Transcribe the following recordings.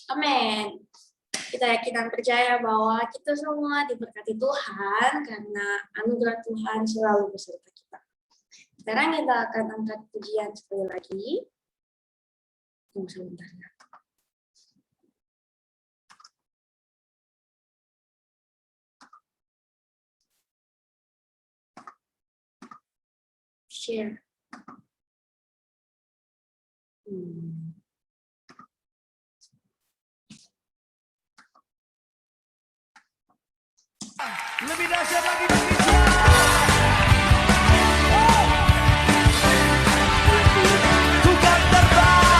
Amin. Kita yakin dan percaya bahwa kita semua diberkati Tuhan karena anugerah Tuhan selalu beserta kita. Sekarang kita akan angkat pujian sekali lagi. Tunggu sebentar ya. Share. Lebih dahsyat lagi Indonesia. Tukang terbang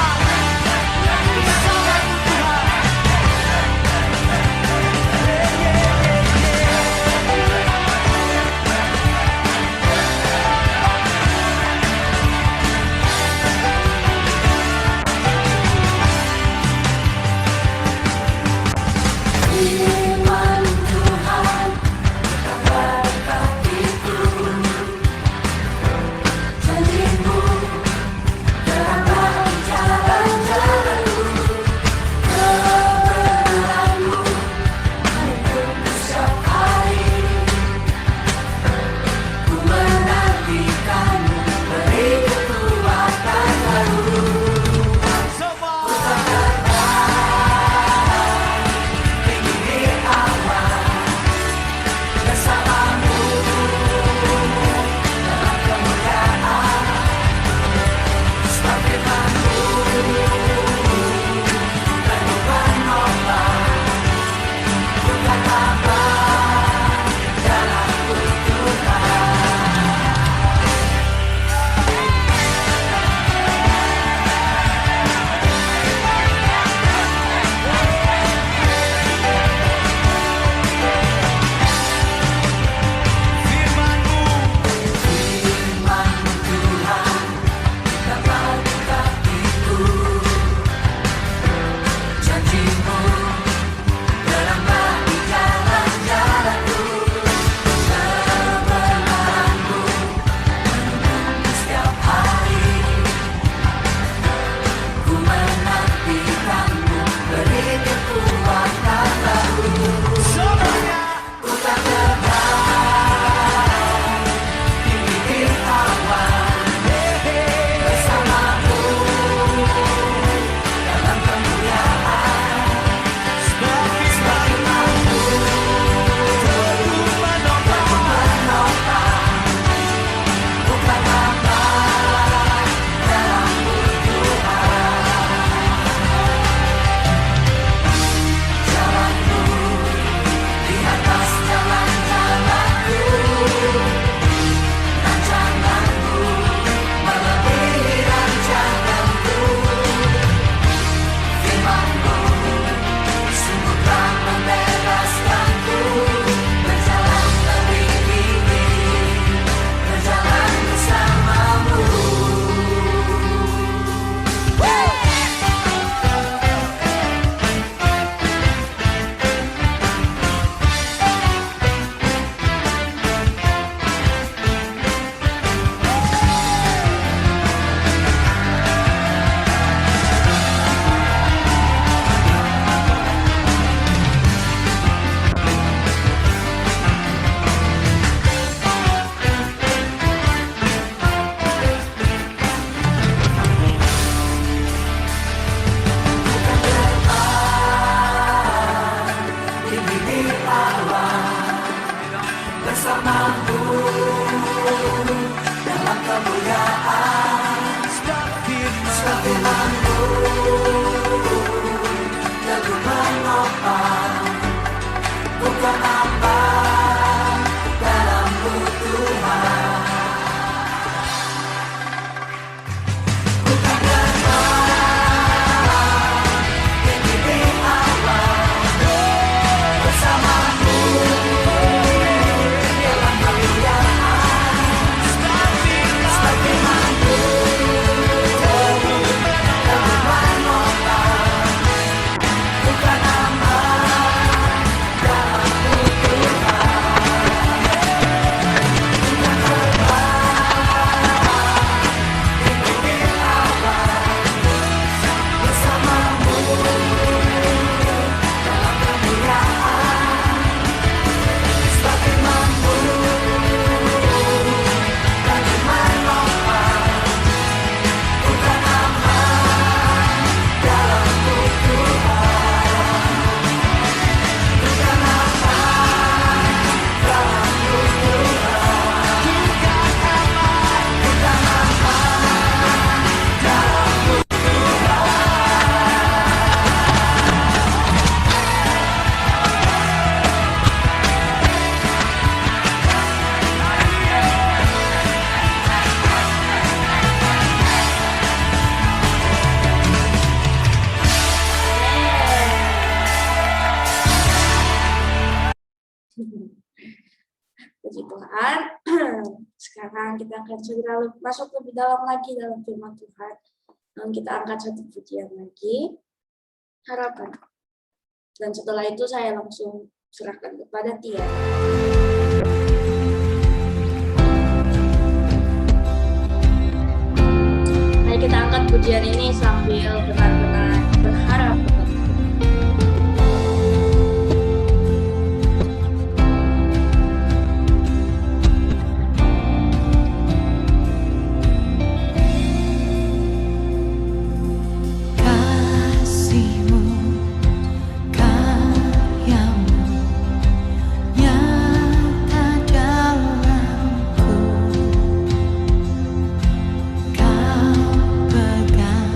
bersama Tuhan. Tuhan. Sekarang kita akan segera masuk lebih dalam lagi dalam firman Tuhan. Dan kita angkat satu pujian lagi, harapan. Dan setelah itu saya langsung serahkan kepada Tia. Mari kita angkat pujian ini sambil benar-benar berharap kepada Tuhan. Kasih-Mu, karya-Mu nyata dalamku. Kau pegang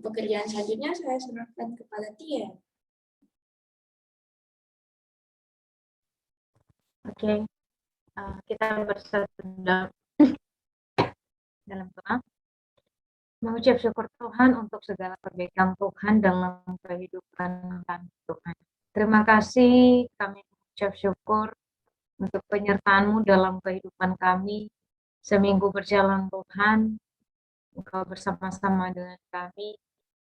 pekerjaan selanjutnya saya serahkan kepada Tia. Oke, kita bersatu dalam doa. Mengucap syukur Tuhan untuk segala kebaikan Tuhan dalam kehidupan kami, Tuhan. Terima kasih, kami mengucap syukur untuk penyertaan-Mu dalam kehidupan kami. Seminggu berjalan Tuhan, Engkau bersama-sama dengan kami,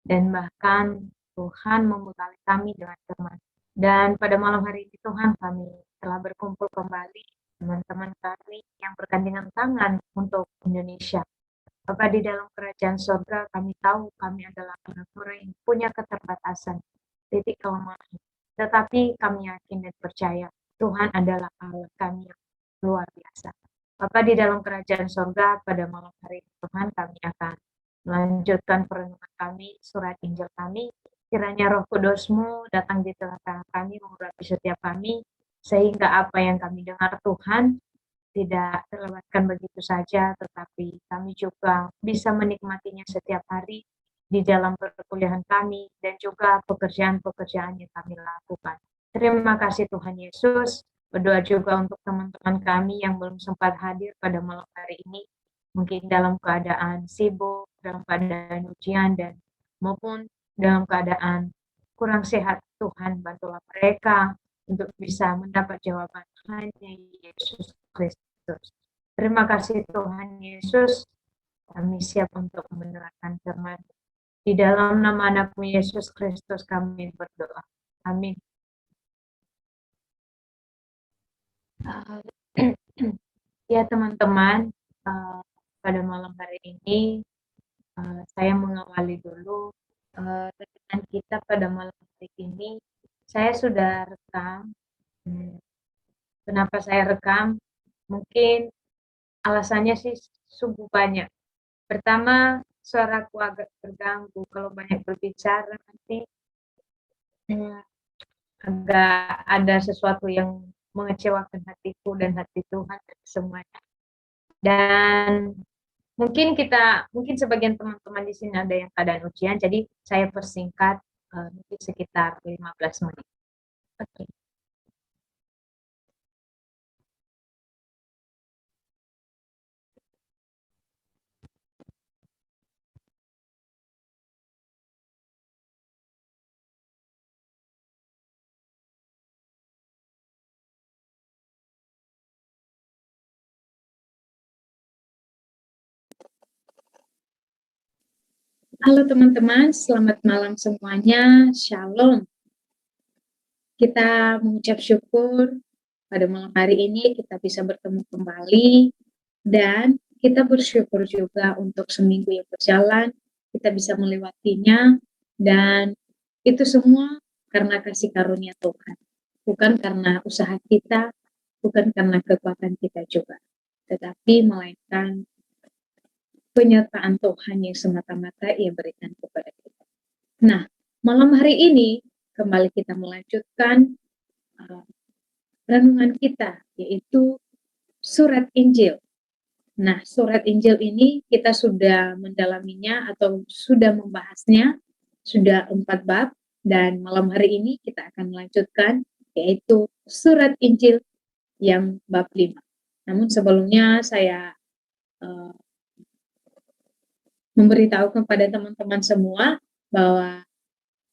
dan bahkan Tuhan membekali kami dengan firman. Dan pada malam hari ini Tuhan, kami telah berkumpul kembali teman-teman kami yang bergandengan tangan untuk Indonesia. Bapak, di dalam kerajaan surga kami tahu kami adalah orang-orang yang punya keterbatasan, titik kelemahan. Tetapi kami yakin dan percaya Tuhan adalah Allah kami yang luar biasa. Bapak, di dalam kerajaan surga pada malam hari ini Tuhan, kami akan melanjutkan perenungan kami, surat Injil kami. Kiranya Roh Kudus-Mu datang di tengah-tengah kami, mengurapi setiap kami, sehingga apa yang kami dengar Tuhan tidak terlewatkan begitu saja, tetapi kami juga bisa menikmatinya setiap hari di dalam perkuliahan kami dan juga pekerjaan-pekerjaan yang kami lakukan. Terima kasih Tuhan Yesus. Berdoa juga untuk teman-teman kami yang belum sempat hadir pada malam hari ini, mungkin dalam keadaan sibuk, dalam keadaan ujian, dan maupun dalam keadaan kurang sehat. Tuhan, bantulah mereka untuk bisa mendapat jawaban hanya Yesus Kristus. Terima kasih Tuhan Yesus, kami siap untuk menerangkan firman. Di dalam nama anak-Mu Yesus Kristus kami berdoa. Amin. Ya teman-teman, pada malam hari ini saya mengawali dulu renungan kita pada malam hari ini. Saya sudah rekam. Kenapa saya rekam? Mungkin alasannya sih sungguh banyak. Pertama, suaraku agak terganggu. Kalau banyak berbicara nanti agak ada sesuatu yang mengecewakan hatiku dan hati Tuhan dan semuanya. Dan mungkin sebagian teman-teman di sini ada yang keadaan ujian, jadi saya persingkat mungkin sekitar 15 menit. Oke. Halo teman-teman, selamat malam semuanya. Shalom. Kita mengucap syukur pada malam hari ini kita bisa bertemu kembali, dan kita bersyukur juga untuk seminggu yang berjalan, kita bisa melewatinya, dan itu semua karena kasih karunia Tuhan. Bukan karena usaha kita, bukan karena kekuatan kita juga, tetapi melainkan penyertaan Tuhan yang semata-mata Ia berikan kepada kita. Nah, malam hari ini kembali kita melanjutkan renungan kita, yaitu surat Injil. Nah, surat Injil ini kita sudah mendalaminya atau sudah membahasnya, sudah 4 bab, dan malam hari ini kita akan melanjutkan, yaitu surat Injil yang bab 5. Namun sebelumnya saya memberitahu kepada teman-teman semua bahwa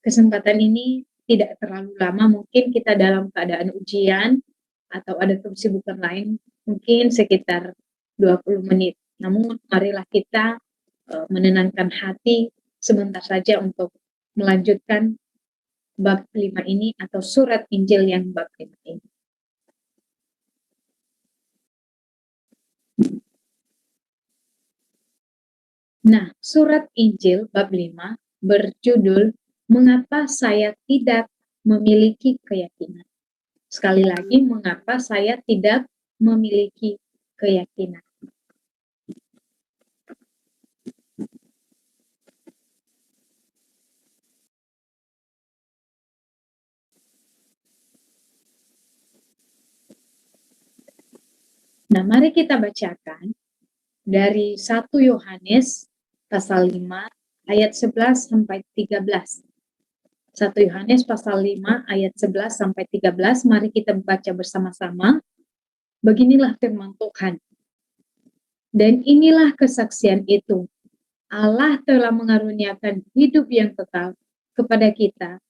kesempatan ini tidak terlalu lama, mungkin kita dalam keadaan ujian atau ada kesibukan lain, mungkin sekitar 20 menit. Namun marilah kita menenangkan hati sebentar saja untuk melanjutkan bab 5 ini atau surat Injil yang bab 5 ini. Nah, surat Injil bab 5 berjudul Mengapa Saya Tidak Memiliki Keyakinan. Sekali lagi, mengapa saya tidak memiliki keyakinan. Nah, mari kita bacakan dari 1 Yohanes pasal 5 ayat 11 sampai 13. 1 Yohanes pasal 5 ayat 11 sampai 13. Mari kita baca bersama-sama. Beginilah firman Tuhan. Dan inilah kesaksian itu. Allah telah mengaruniakan hidup yang kekal kepada kita,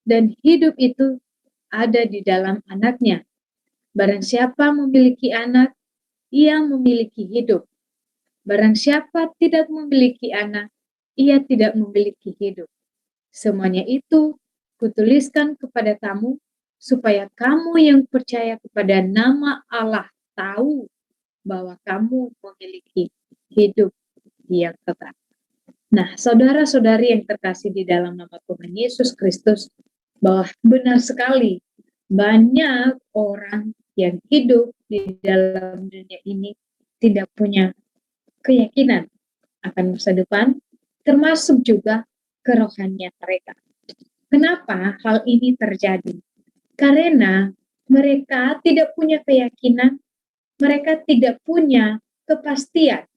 dan hidup itu ada di dalam anaknya. Barang siapa memiliki anak, ia memiliki hidup. Barang siapa tidak memiliki anak, ia tidak memiliki hidup. Semuanya itu kutuliskan kepada kamu, supaya kamu yang percaya kepada nama Allah tahu bahwa kamu memiliki hidup yang kekal. Nah, saudara-saudari yang terkasih di dalam nama Tuhan Yesus Kristus, bahwa benar sekali banyak orang yang hidup di dalam dunia ini tidak punya keyakinan akan masa depan, termasuk juga kerohanian mereka. Kenapa hal ini terjadi? Karena mereka tidak punya keyakinan, mereka tidak punya kepastian.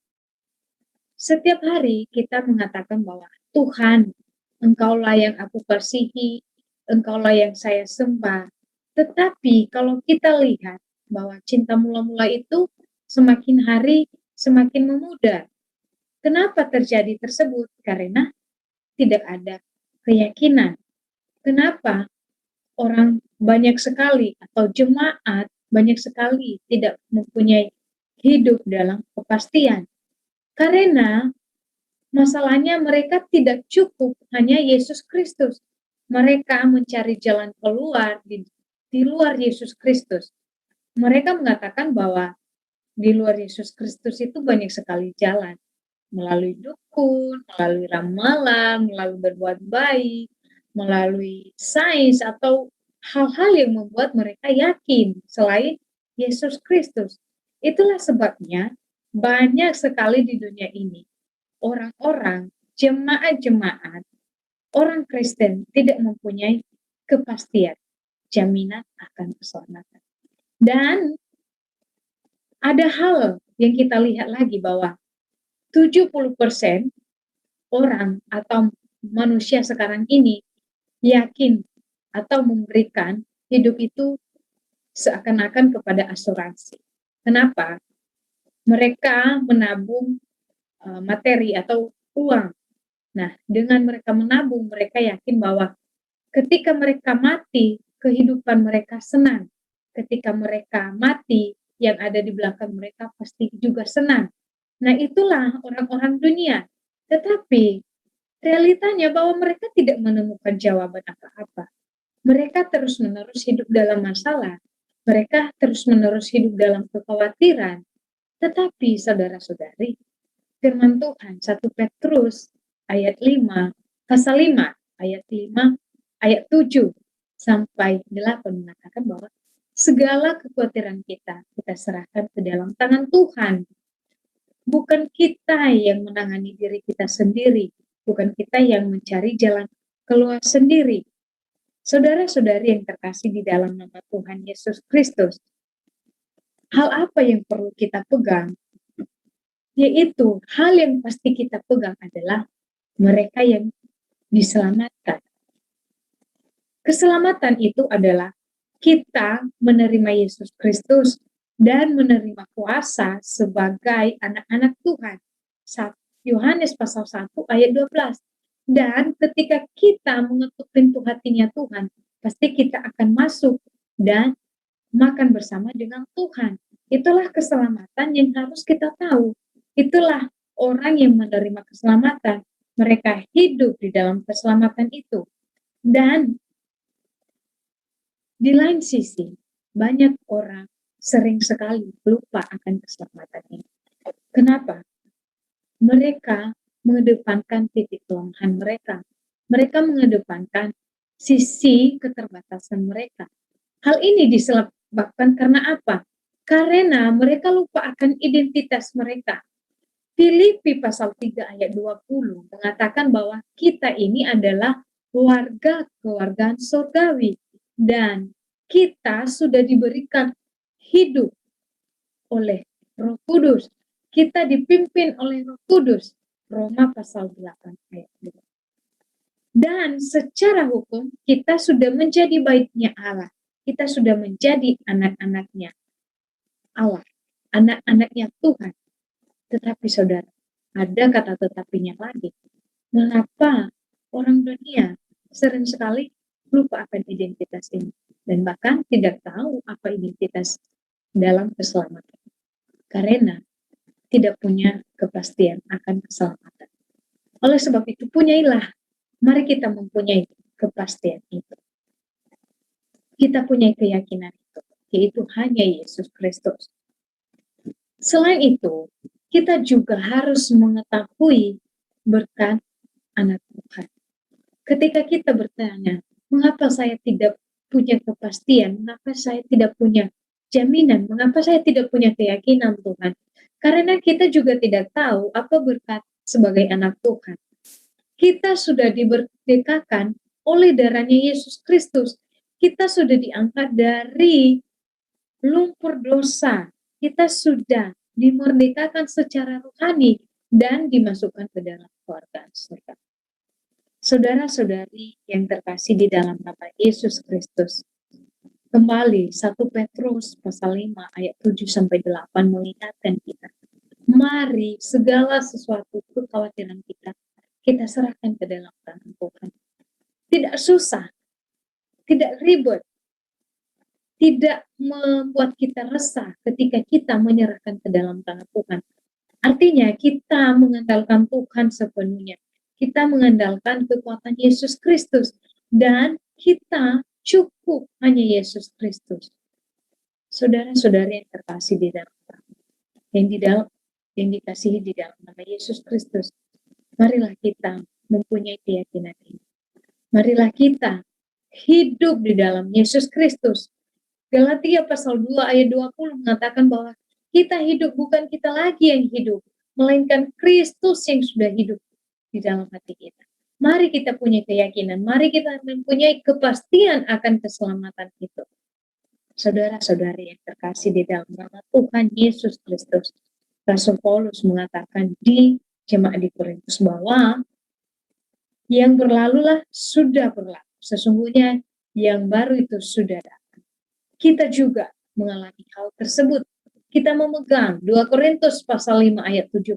Setiap hari kita mengatakan bahwa Tuhan, Engkaulah yang aku kasihi, Engkaulah yang saya sembah. Tetapi kalau kita lihat bahwa cinta mula-mula itu semakin hari semakin memudar. Kenapa terjadi tersebut? Karena tidak ada keyakinan. Kenapa orang banyak sekali atau jemaat banyak sekali tidak mempunyai hidup dalam kepastian? Karena masalahnya mereka tidak cukup hanya Yesus Kristus. Mereka mencari jalan keluar di luar Yesus Kristus. Mereka mengatakan bahwa di luar Yesus Kristus itu banyak sekali jalan. Melalui dukun, melalui ramalan, melalui berbuat baik, melalui sains, atau hal-hal yang membuat mereka yakin selain Yesus Kristus. Itulah sebabnya banyak sekali di dunia ini orang-orang, jemaat-jemaat, orang Kristen tidak mempunyai kepastian, jaminan akan keselamatan. Dan ada hal yang kita lihat lagi bahwa 70% orang atau manusia sekarang ini yakin atau memberikan hidup itu seakan-akan kepada asuransi. Kenapa? Mereka menabung materi atau uang. Nah, dengan mereka menabung, mereka yakin bahwa ketika mereka mati, kehidupan mereka senang. Ketika mereka mati, yang ada di belakang mereka pasti juga senang. Nah, itulah orang-orang dunia. Tetapi realitanya bahwa mereka tidak menemukan jawaban apa-apa. Mereka terus-menerus hidup dalam masalah. Mereka terus-menerus hidup dalam kekhawatiran. Tetapi saudara-saudari, firman Tuhan 1 Petrus ayat 5, pasal 5, ayat 5, ayat 7 sampai 8 mengatakan bahwa segala kekhawatiran kita serahkan ke dalam tangan Tuhan. Bukan kita yang menangani diri kita sendiri, bukan kita yang mencari jalan keluar sendiri. Saudara-saudari yang terkasih di dalam nama Tuhan Yesus Kristus, hal apa yang perlu kita pegang? Yaitu hal yang pasti kita pegang adalah mereka yang diselamatkan. Keselamatan itu adalah kita menerima Yesus Kristus dan menerima kuasa sebagai anak-anak Tuhan. Yohanes pasal 1 ayat 12. Dan ketika kita mengetuk pintu hatinya Tuhan, pasti kita akan masuk dan makan bersama dengan Tuhan. Itulah keselamatan yang harus kita tahu. Itulah orang yang menerima keselamatan. Mereka hidup di dalam keselamatan itu. Dan di lain sisi, banyak orang sering sekali lupa akan keselamatan ini. Kenapa? Mereka mengedepankan titik kelemahan mereka. Mereka mengedepankan sisi keterbatasan mereka. Hal ini disebabkan karena apa? Karena mereka lupa akan identitas mereka. Filipi pasal 3 ayat 20 mengatakan bahwa kita ini adalah warga keluargaan surgawi. Dan kita sudah diberikan hidup oleh Roh Kudus. Kita dipimpin oleh Roh Kudus. Roma pasal 8 ayat 2. Dan secara hukum kita sudah menjadi baiknya Allah. Kita sudah menjadi anak-anaknya Allah, anak-anaknya Tuhan. Tetapi saudara, ada kata tetapinya lagi. Mengapa orang dunia sering sekali lupa akan identitas ini dan bahkan tidak tahu apa identitas dalam keselamatan? Karena tidak punya kepastian akan keselamatan. Oleh sebab itu, punyailah. Mari kita mempunyai kepastian itu. Kita punya keyakinan itu, yaitu hanya Yesus Kristus. Selain itu, kita juga harus mengetahui berkat anak Tuhan. Ketika kita bertanya, mengapa saya tidak punya kepastian, mengapa saya tidak punya jaminan, mengapa saya tidak punya keyakinan Tuhan? Karena kita juga tidak tahu apa berkat sebagai anak Tuhan. Kita sudah diberdekakan oleh darahnya Yesus Kristus. Kita sudah diangkat dari lumpur dosa. Kita sudah dimerdekakan secara rohani dan dimasukkan ke dalam keluarga surga. Saudara-saudari yang terkasih di dalam nama Yesus Kristus, kembali 1 Petrus pasal 5 ayat 7-8 mengingatkan kita. Mari segala sesuatu kekhawatiran kita serahkan ke dalam tangan Tuhan. Tidak susah, tidak ribet, tidak membuat kita resah ketika kita menyerahkan ke dalam tangan Tuhan. Artinya kita mengandalkan Tuhan sepenuhnya. Kita mengandalkan kekuatan Yesus Kristus dan kita cukup hanya Yesus Kristus. Saudara-saudari yang terkasih di dalam yang dikasihi di dalam nama Yesus Kristus, marilah kita mempunyai keyakinan ini. Marilah kita hidup di dalam Yesus Kristus. Galatia pasal 2 ayat 20 mengatakan bahwa kita hidup bukan kita lagi yang hidup, melainkan Kristus yang sudah hidup di dalam hati kita. Mari kita punya keyakinan, mari kita mempunyai kepastian akan keselamatan itu. Saudara-saudari yang terkasih di dalam nama Tuhan Yesus Kristus, Rasul Paulus mengatakan di jemaat di Korintus bahwa yang berlalulah sudah berlalu. Sesungguhnya yang baru itu sudah datang. Kita juga mengalami hal tersebut. Kita memegang 2 Korintus pasal 5 ayat 17.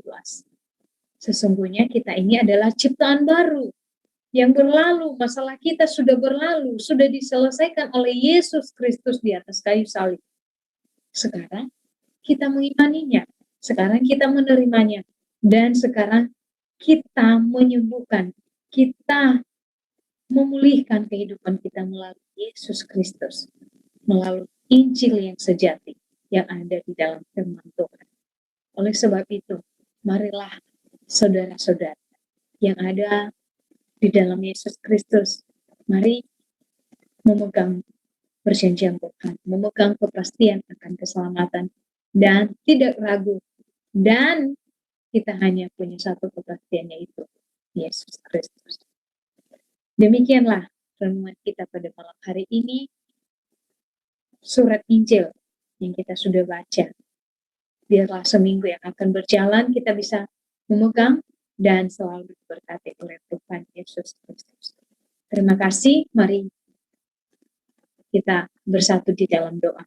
Sesungguhnya kita ini adalah ciptaan baru. Yang berlalu, masalah kita sudah berlalu, sudah diselesaikan oleh Yesus Kristus di atas kayu salib. Sekarang kita mengimaninya, sekarang kita menerimanya, dan sekarang kita menyembuhkan, kita memulihkan kehidupan kita melalui Yesus Kristus, melalui Injil yang sejati yang ada di dalam firman Tuhan. Oleh sebab itu, marilah saudara-saudara yang ada di dalam Yesus Kristus, mari memegang perjanjian Tuhan, memegang kepastian akan keselamatan, dan tidak ragu. Dan kita hanya punya satu kepastian, yaitu Yesus Kristus. Demikianlah renungan kita pada malam hari ini, surat Injil yang kita sudah baca. Biarlah seminggu yang akan berjalan kita bisa memegang dan selalu diberkati oleh Tuhan Yesus Kristus. Terima kasih, mari kita bersatu di dalam doa.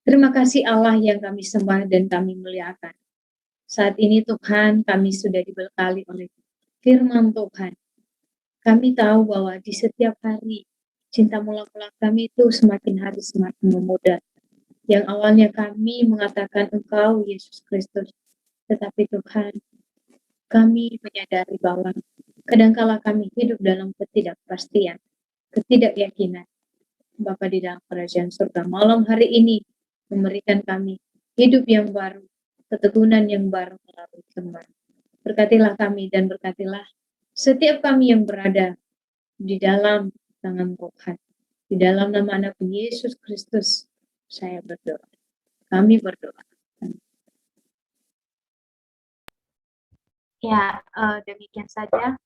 Terima kasih Allah yang kami sembah dan kami muliakan. Saat ini Tuhan, kami sudah dibekali oleh firman Tuhan. Kami tahu bahwa di setiap hari cinta mula-mula kami itu semakin hari semakin memudar. Yang awalnya kami mengatakan Engkau Yesus Kristus, tetapi Tuhan, kami menyadari bahwa kadangkala kami hidup dalam ketidakpastian, ketidakyakinan. Bapa di dalam kerajaan surga, malam hari ini memberikan kami hidup yang baru, keteguhan yang baru melalui firman. Berkatilah kami dan berkatilah setiap kami yang berada di dalam tangan Tuhan. Di dalam nama anak Yesus Kristus, saya berdoa. Kami berdoa. Ya, demikian saja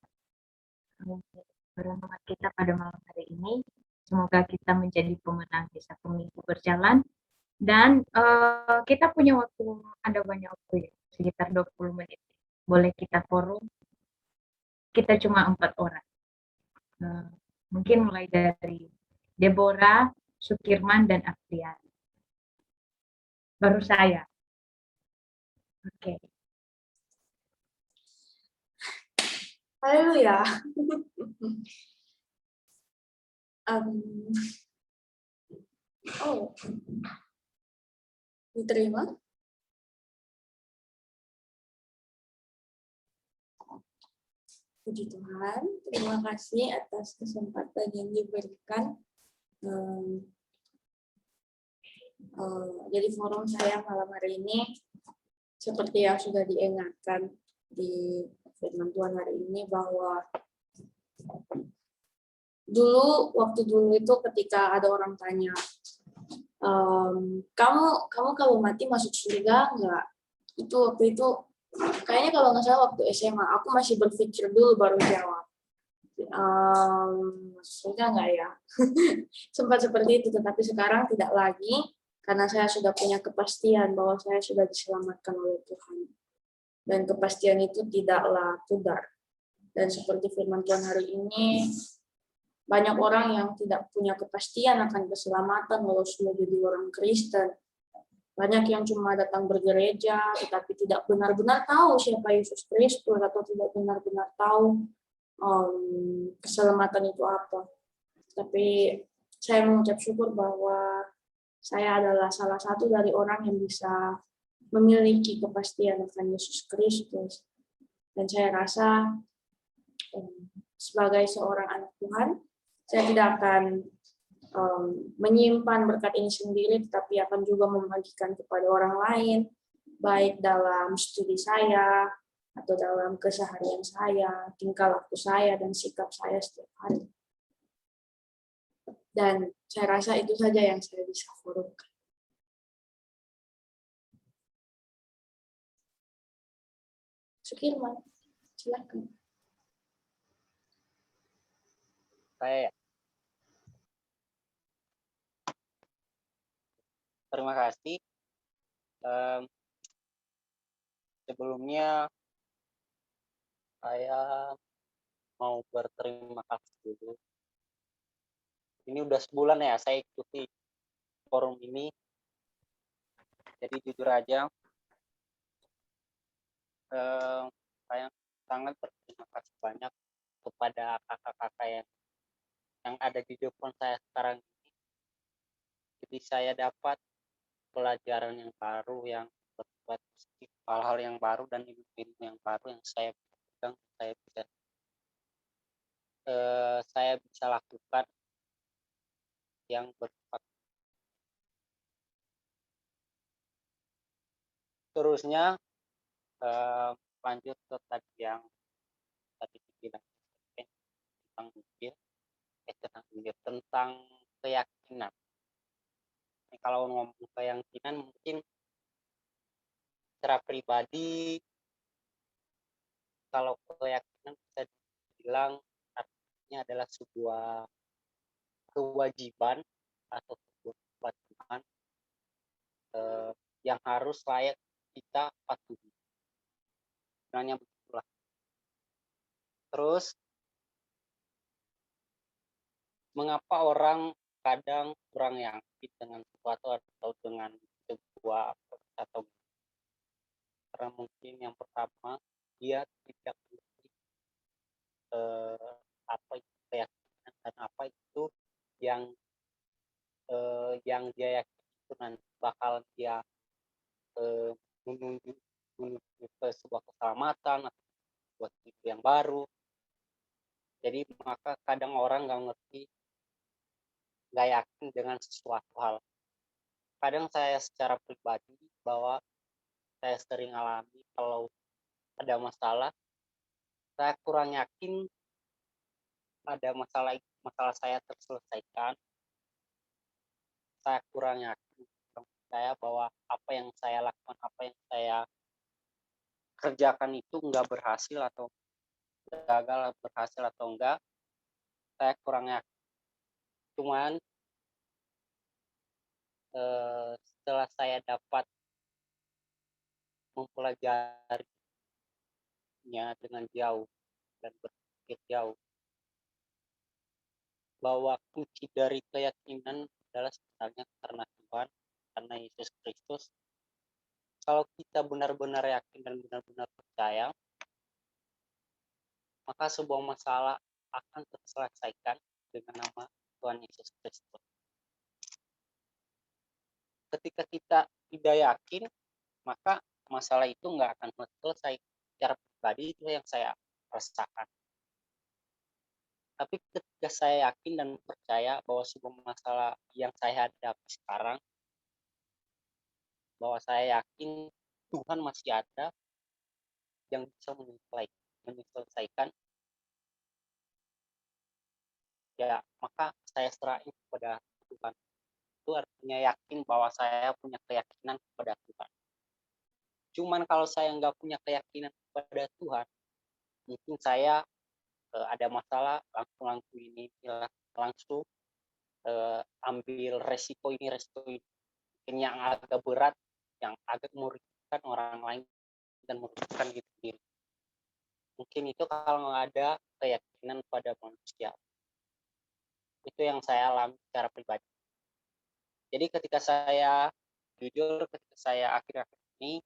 renungan kita pada malam hari ini. Semoga kita menjadi pemenang di satu minggu berjalan. Dan kita punya waktu, ada banyak waktu ya, sekitar 20 menit. boleh kita forum, kita cuma 4 orang. Mungkin mulai dari Deborah, Sukirman, dan Afrian. Baru saya. Oke. Haleluya. Oh, diterima. Puji Tuhan, terima kasih atas kesempatan yang diberikan. Jadi forum saya malam hari ini, seperti yang sudah diingatkan di firman Tuhan hari ini, bahwa waktu dulu itu ketika ada orang tanya, kamu kalau mati masuk surga enggak? Itu waktu itu kayaknya kalau nggak salah waktu SMA, aku masih berpikir dulu baru jawab. Masuk surga enggak ya? Sempat seperti itu, tetapi sekarang tidak lagi, karena saya sudah punya kepastian bahwa saya sudah diselamatkan oleh Tuhan. Dan kepastian itu tidaklah pudar. Dan seperti firman Tuhan hari ini, banyak orang yang tidak punya kepastian akan keselamatan walau sudah jadi orang Kristen. Banyak yang cuma datang bergereja, tetapi tidak benar-benar tahu siapa Yesus Kristus, atau tidak benar-benar tahu keselamatan itu apa. Tapi saya mengucap syukur bahwa saya adalah salah satu dari orang yang bisa memiliki kepastian akan Yesus Kristus. Dan saya rasa sebagai seorang anak Tuhan, saya tidak akan menyimpan berkat ini sendiri, tetapi akan juga membagikan kepada orang lain, baik dalam studi saya, atau dalam keseharian saya, tingkah laku saya, dan sikap saya setiap hari. Dan saya rasa itu saja yang saya bisa forumkan. Sukirman, silakan. Saya terima kasih. Sebelumnya saya mau berterima kasih dulu. Ini udah sebulan ya saya ikuti forum ini. Jadi jujur aja, saya sangat berterima kasih banyak kepada kakak-kakak yang ada di depan saya sekarang ini. Jadi saya dapat pelajaran yang baru, yang bersifat positif, hal-hal yang baru dan ilmu yang baru yang saya pegang, saya bisa lakukan yang bersifat. Terusnya lanjut ke tadi yang tadi dibilang tentang keyakinan. Ini kalau ngomong keyakinan mungkin secara pribadi, kalau keyakinan bisa dibilang artinya adalah sebuah kewajiban atau sebuah kewajiban yang harus layak kita patuhi. Sebenarnya begitulah. Terus mengapa orang kadang kurang yakin dengan sesuatu atau dengan sebuah atau karena mungkin yang pertama dia tidak mengerti apa itu keyakinan dan apa itu yang dia yakin itu nanti bakal dia menuju ke sebuah keselamatan atau sebuah hidup yang baru. Jadi maka kadang orang nggak yakin dengan sesuatu hal. Kadang saya secara pribadi bahwa saya sering alami kalau ada masalah, saya kurang yakin ada masalah saya terselesaikan. Saya kurang yakin saya bahwa apa yang saya lakukan, apa yang saya kerjakan itu nggak berhasil atau gagal, berhasil atau enggak, saya kurang yakin. Cuman setelah saya dapat mempelajari melihatnya dengan jauh dan berpikir jauh, bahwa kunci dari keyakinan adalah sebenarnya karena Tuhan, karena Yesus Kristus. Kalau kita benar-benar yakin dan benar-benar percaya, maka sebuah masalah akan terselesaikan dengan nama Tuhan Yesus Kristus. Ketika kita tidak yakin, maka masalah itu nggak akan selesai. Secara pribadi itu yang saya rasakan. Tapi ketika saya yakin dan percaya bahwa sebuah masalah yang saya hadapi sekarang, bahwa saya yakin Tuhan masih ada yang bisa menyelesaikan, ya maka saya serahin kepada Tuhan. Itu artinya yakin bahwa saya punya keyakinan kepada Tuhan. Cuman kalau saya nggak punya keyakinan kepada Tuhan, mungkin saya ada masalah langsung ambil resiko ini mungkin yang agak berat, yang agak merugikan orang lain dan merugikan diri sendiri. Mungkin itu kalau nggak ada keyakinan pada manusia. Itu yang saya alami secara pribadi. Jadi ketika saya jujur, ketika saya akhir-akhir ini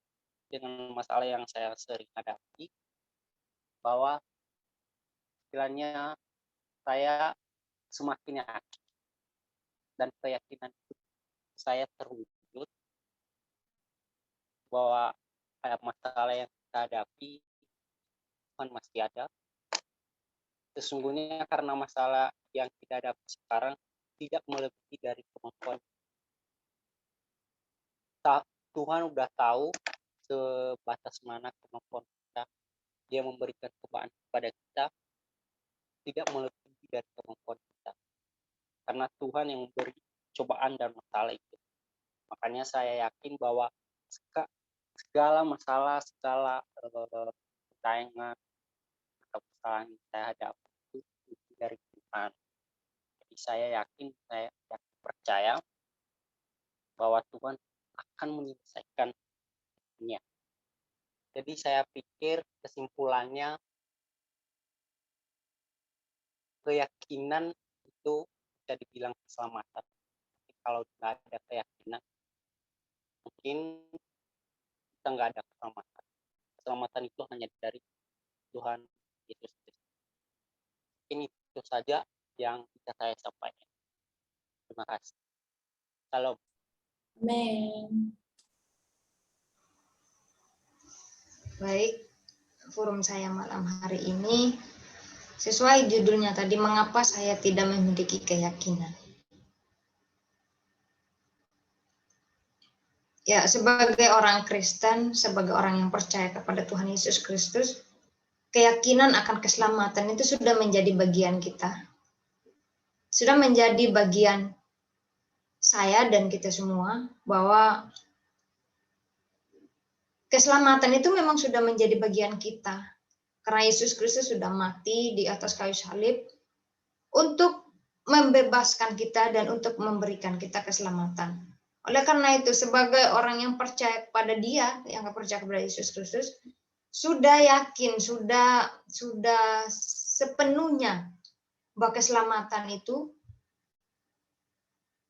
dengan masalah yang saya sering hadapi, bahwa istilahnya saya semakin yakin dan keyakinan saya terwujud bahwa masalah yang kita hadapi Tuhan masih ada. Sesungguhnya karena masalah yang kita hadapi sekarang tidak melebihi dari kemampuan. Tuhan udah tahu sebatas mana kemampuan kita. Dia memberikan cobaan kepada kita tidak melebihi dari kemampuan kita. Karena Tuhan yang memberi cobaan dan masalah itu. Makanya saya yakin bahwa segala masalah, segala persaingan atau kesalahan yang saya hadapi itu dari Tuhan. Jadi saya yakin percaya bahwa Tuhan akan menyelesaikannya. Jadi saya pikir kesimpulannya, keyakinan itu bisa dibilang keselamatan. Tapi kalau tidak ada keyakinan, mungkin kita nggak ada keselamatan. Keselamatan itu hanya dari Tuhan Yesus Kristus. Ini itu saja yang bisa saya sampaikan. Terima kasih. Salam. Amin. Baik, forum saya malam hari ini sesuai judulnya tadi, mengapa saya tidak memiliki keyakinan. Ya, sebagai orang Kristen, sebagai orang yang percaya kepada Tuhan Yesus Kristus, keyakinan akan keselamatan itu sudah menjadi bagian kita. Sudah menjadi bagian saya dan kita semua, bahwa keselamatan itu memang sudah menjadi bagian kita. Karena Yesus Kristus sudah mati di atas kayu salib untuk membebaskan kita dan untuk memberikan kita keselamatan. Oleh karena itu, sebagai orang yang percaya kepada Dia, yang percaya kepada Yesus Kristus, sudah yakin, sudah sepenuhnya bahwa keselamatan itu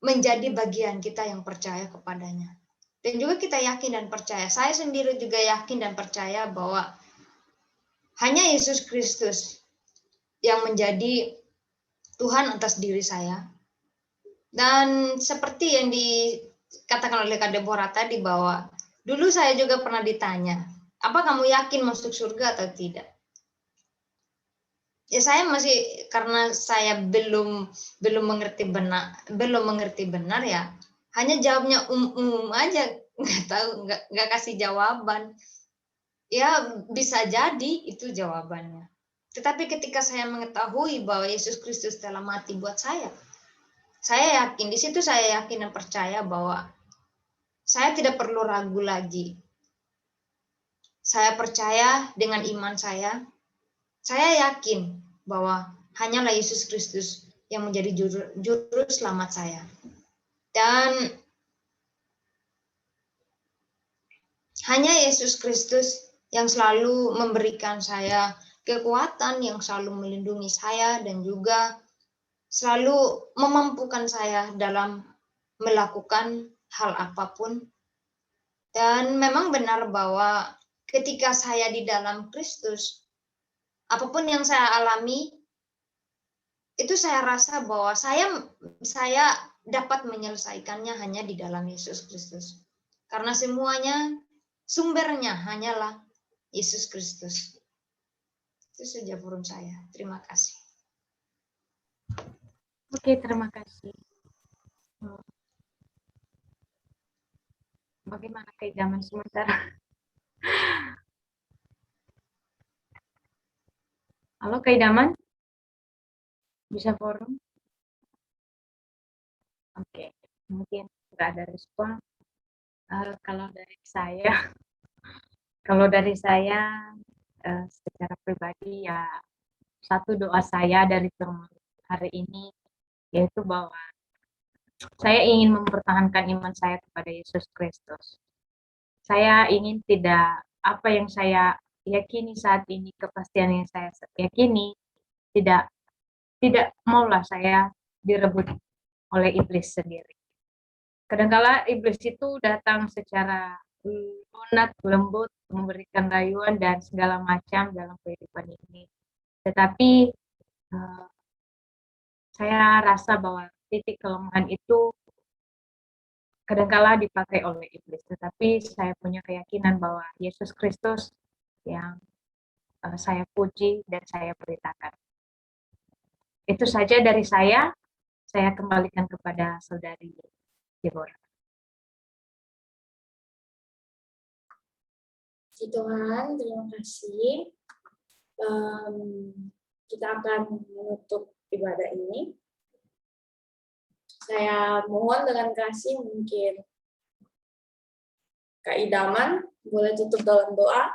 menjadi bagian kita yang percaya kepadanya. Dan juga kita yakin dan percaya, saya sendiri juga yakin dan percaya bahwa hanya Yesus Kristus yang menjadi Tuhan atas diri saya. Dan seperti yang dikatakan oleh Kak Deborah tadi, bahwa dulu saya juga pernah ditanya, apa kamu yakin masuk surga atau tidak? Ya saya masih, karena saya belum mengerti benar ya, hanya jawabnya aja, nggak tahu, nggak kasih jawaban. Ya bisa jadi itu jawabannya. Tetapi ketika saya mengetahui bahwa Yesus Kristus telah mati buat saya yakin, di situ saya yakin dan percaya bahwa saya tidak perlu ragu lagi. Saya percaya dengan iman saya yakin bahwa hanyalah Yesus Kristus yang menjadi juru selamat saya. Dan hanya Yesus Kristus yang selalu memberikan saya kekuatan, yang selalu melindungi saya, dan juga selalu memampukan saya dalam melakukan hal apapun. Dan memang benar bahwa ketika saya di dalam Kristus, apapun yang saya alami, itu saya rasa bahwa saya dapat menyelesaikannya hanya di dalam Yesus Kristus. Karena semuanya sumbernya hanyalah Yesus Kristus. Itu saja forum saya. Terima kasih. Oke, terima kasih. Bagaimana keidaman sementara? Halo keidaman? Bisa forum? Oke, mungkin nggak ada respon. Kalau dari saya secara pribadi ya, satu doa saya dari firman hari ini yaitu bahwa saya ingin mempertahankan iman saya kepada Yesus Kristus. Saya ingin tidak apa yang saya yakini saat ini, kepastian yang saya yakini, tidak maulah saya direbut oleh iblis sendiri. Kadangkala iblis itu datang secara lunak, lembut, memberikan rayuan dan segala macam dalam kehidupan ini. Tetapi saya rasa bahwa titik kelemahan itu kadangkala dipakai oleh iblis. Tetapi saya punya keyakinan bahwa Yesus Kristus yang saya puji dan saya beritakan. Itu saja dari saya kembalikan kepada saudari Deborah. Puji Tuhan, terima kasih. Kita akan menutup ibadah ini. Saya mohon dengan kasih mungkin Kak Idaman boleh tutup dalam doa.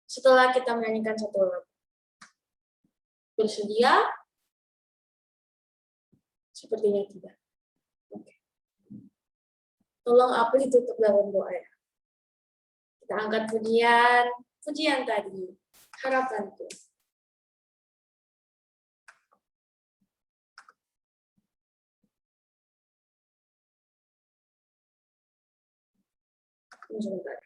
Setelah kita menyanyikan satu lagu. Bersedia? Sepertinya tidak. Oke. Tolong apa ditutup dalam doa ya. Kita angkat pujian tadi. Harapanku. Sebentar.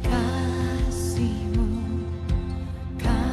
Kasih-Mu, kasih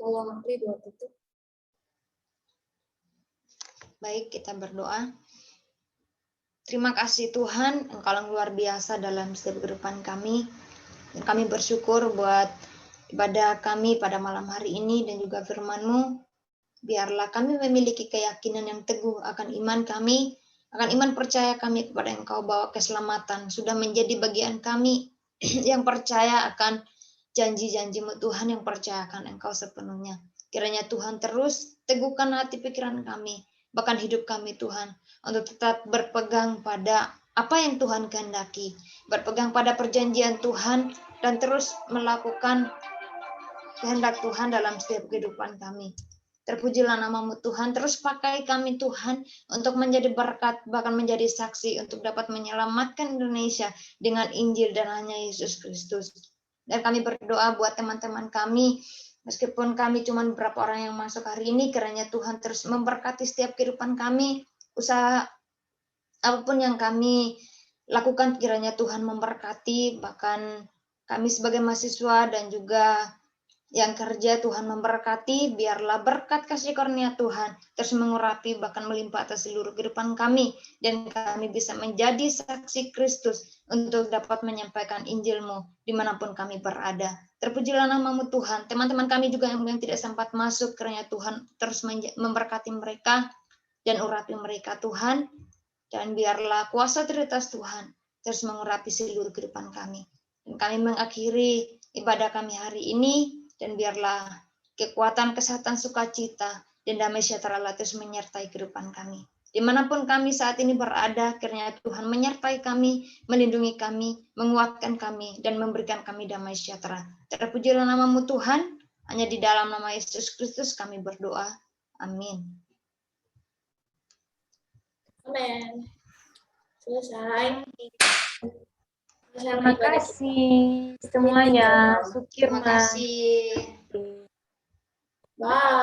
Tolong Apri 2 titik. Baik, kita berdoa. Terima kasih Tuhan, Engkau yang luar biasa dalam setiap kehidupan kami. Dan kami bersyukur buat ibadah kami pada malam hari ini dan juga firman-Mu. Biarlah kami memiliki keyakinan yang teguh akan iman kami, akan iman percaya kami kepada Engkau bahwa keselamatan sudah menjadi bagian kami yang percaya akan janji-janji-Mu Tuhan, yang percaya akan Engkau sepenuhnya. Kiranya Tuhan terus teguhkan hati pikiran kami, bahkan hidup kami Tuhan, untuk tetap berpegang pada apa yang Tuhan kehendaki, berpegang pada perjanjian Tuhan, dan terus melakukan kehendak Tuhan dalam setiap kehidupan kami. Terpujilah nama-Mu Tuhan, terus pakai kami Tuhan untuk menjadi berkat, bahkan menjadi saksi untuk dapat menyelamatkan Indonesia dengan Injil dan hanya Yesus Kristus. Dan kami berdoa buat teman-teman kami, meskipun kami cuma beberapa orang yang masuk hari ini, kiranya Tuhan terus memberkati setiap kehidupan kami, usaha apapun yang kami lakukan, kiranya Tuhan memberkati, bahkan kami sebagai mahasiswa dan juga yang kerja, Tuhan memberkati, biarlah berkat kasih karunia Tuhan terus mengurapi bahkan melimpah atas seluruh kehidupan kami, dan kami bisa menjadi saksi Kristus untuk dapat menyampaikan Injil-Mu dimanapun kami berada. Terpujilah nama-Mu Tuhan. Teman-teman kami juga yang tidak sempat masuk, kiranya Tuhan terus memberkati mereka dan urapi mereka Tuhan, dan biarlah kuasa otoritas Tuhan terus mengurapi seluruh kehidupan kami. Dan kami mengakhiri ibadah kami hari ini, dan biarlah kekuatan, kesehatan, sukacita, dan damai sejahtera Allah terus menyertai kehidupan kami. Dimanapun kami saat ini berada, kiranya Tuhan menyertai kami, melindungi kami, menguatkan kami, dan memberikan kami damai sejahtera. Terpujilah nama-Mu Tuhan, hanya di dalam nama Yesus Kristus kami berdoa. Amin. Amin. Selesai. Terima kasih semuanya. Terima Sukirma. kasih. Bye.